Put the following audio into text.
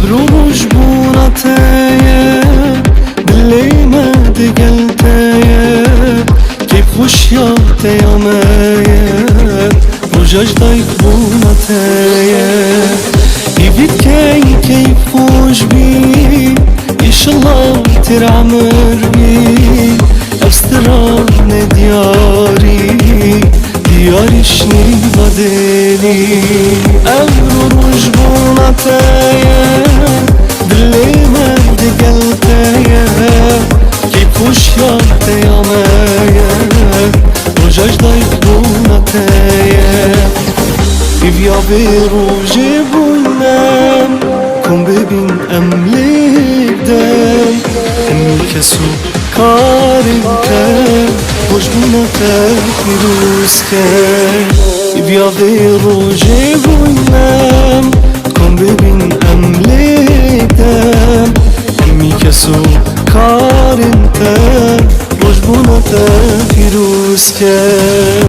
روش بونتايا دلي ما دقلتايا كيف خوش يا تيامايا رجاج دايك بونتايا يبيت كيف خوش بي إيش الله ترعمر بي أفسترار ندياري دياري شني بدلي أمر روش بونتايا دلي ما دقلتايا كيف خوش يا تيامايا رجاج دايك بونتايا İvya bir roje buynam Kom bebin emlikden Emmi kesu karin ken Hoş bunata firuz ken İvya bir roje buynam Kom bebin emlikden Emmi kesu karin ken Hoş bunata firuz ken